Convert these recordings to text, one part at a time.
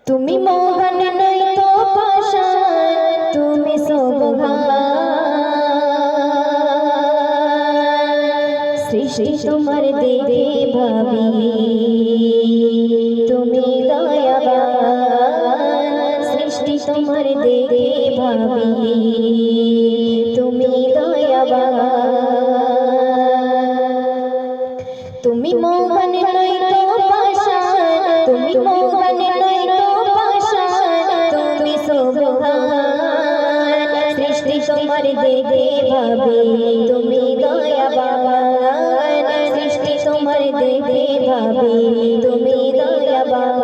তুমি মোহন নই তো পাষাণ, তুমি সোবহান। সৃষ্টি তোমার দেখে ভাবি তুমি দয়াবান। সৃষ্টি তোমার দেখে ভাবি তুমি দয়াবান। তুমি মোহন নই তো পাষাণ, তুমি মোহন নই তো পাষাণ, তুমি সোবহান। সৃষ্টি তোমার দেখে ভাবি তুমি দয়াবান। সৃষ্টি তোমার দেখে ভাবি তুমি দয়াবান।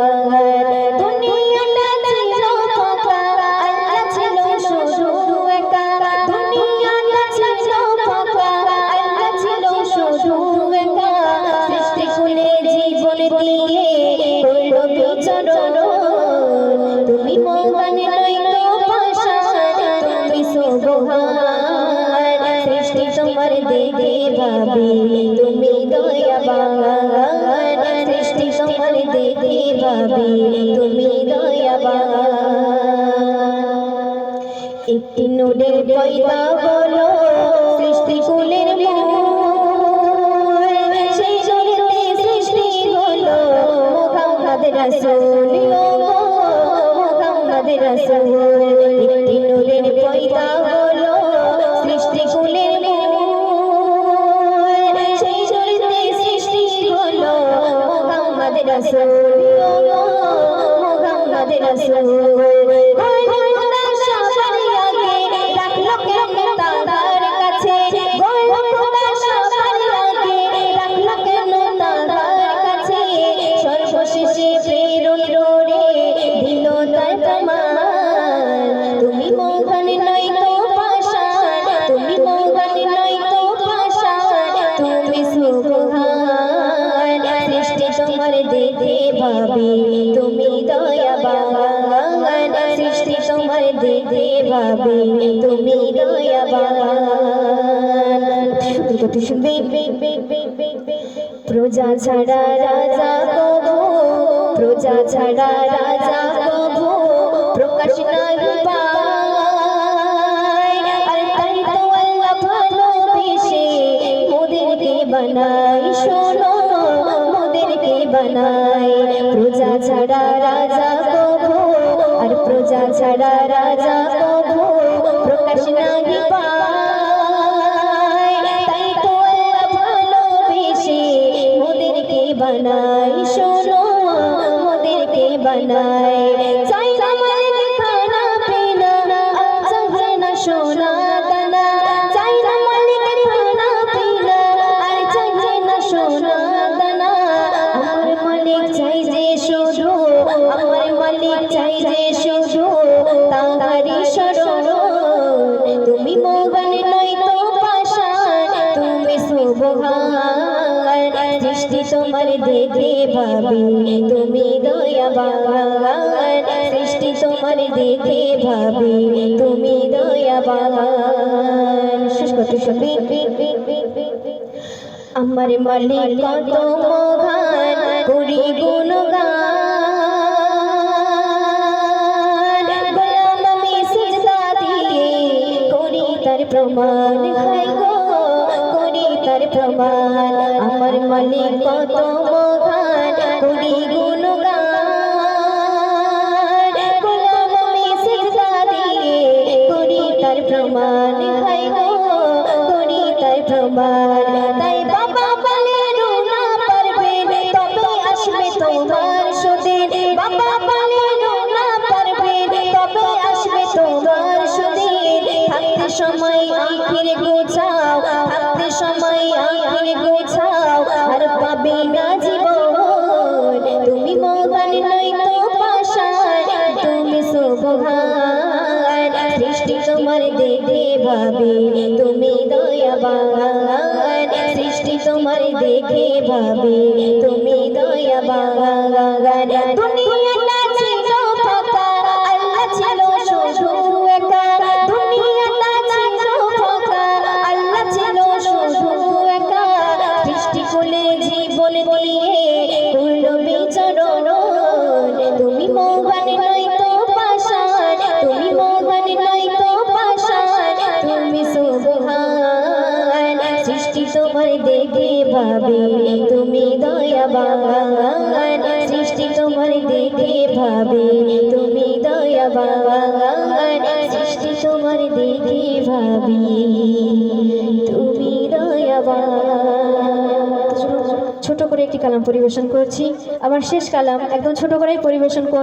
দুনিয়াটা ছিল ফাঁকা, আল্লাহ ছিল শুধু একা। দুনিয়াটা ছিল ফাঁকা, আল্লাহ ছিল শুধু একা। সৃষ্টি কুলে জীবন দিয়ে করলো বিচরণ। তুমি মোহন নই তো পাষাণ, তুমি সোবহান। সৃষ্টি তোমার দেখে ভাবি তুমি দয়াবান। সৃষ্টি তোমার দেখে ভাবি তুমি দয়াবান। একটি নূরের পয়দা হলো সৃষ্টি কুলের মূল। সেই নূরেতে সৃষ্টি হলো মুহাম্মদ রাসূল, মুহাম্মদ রাসূল। একটি নূরের পয়দা হলো সৃষ্টি কুলের মূল। সেই নূরেতে সৃষ্টি হলো মুহাম্মদ রাসূল, মুহাম্মদ রাসূল। তুমি মোহন নই তো পাষাণ, তুমি মোহন নই তো পাষাণ, তুমি সোবহান। সৃষ্টি তোমার দেখে ভাবি তুমি দয়াবান। সৃষ্টি তোমার দেখে ভাবি তুমি দয়াবান। গতি শুনবে প্রজা ছাড়া রাজা কবু, প্রজা ছাড়া রাজা কবু প্রকাশ নাই পায়। আর তাই তো আল্লাহ ভালোবেসে মোদেরকে বানাই, শোনো মোদেরকে বানাই। প্রজা ছাড়া রাজা কবু, আর প্রজা ছাড়া রাজা কবু প্রকাশ নাই পায়। তাই তো আল্লাহ ভালোবেসে মোদেরকে বানাই, শোনো মোদেরকে বানাই। চাই না মালিক খানা পিনা, আর চাই না সোনা দানা। চাই না মালিক খানা পিনা, আর চাই না সোনা দানা। আমার মালিক চাই যে শুধু, আমার মালিক চাই যে শুধু তাহারি শরণ। তুমি মোহন নই তো পাষাণ, তুমি সোবহান। সৃষ্টি তোমার দেখে ভাবি তুমি দয়াবান। সৃষ্টি তোমার দেখে ভাবি তুমি দয়াবান। শেষ করতে শুনবি আমার মালিক কত মহান, করি গুণগান। গোলাম আমি সিজদা দিয়ে করি তার প্রমাণ, হায় গো করি তার প্রমাণ। আমার মালিক কত মহান, করি গুণগান। গোলাম আমি সিজদা দিয়ে করি তার প্রমাণ, হায় গো করি তার প্রমাণ। তাই বাবা বলে রুনা পারবেন, তবে আসবে তোমার সুদিন। বাবা বলে রুনা পারবেন, তবে আসবে তোমার সুদিন। থাকতে সময় আখির গোছাও, থাকতে সময় আখির গোছাও, আর পাবে না জীবন। তুমি মোহন নই তো পাষাণ, তুমি সোবহান। সৃষ্টি তোমার দেখে ভাবি তুমি দয়াবান। সৃষ্টি তোমার দেখে ভাবি তুমি দয়াবান। দুনিয়াটা ছিল ফাঁকা, আল্লাহ ছিল শুধু একা। দুনিয়াটা ছিল ফাঁকা, আল্লাহ ছিল শুধু একা। সৃষ্টি কুলে জীবন দিয়ে করলো বিচরণ। তুমি মোহন সৃষ্টি তোমার দেখে ভাবে তুমি দয়াবান সৃষ্টি তোমার দেখে ভাবে তুমি দয়াবান সৃষ্টি তোমার দেখে ভাবি তুমি দয়াবান। ছোট করে একটি কালাম পরিবেশন করছি, আমার শেষ কালাম একদম ছোট করেই পরিবেশন করছি।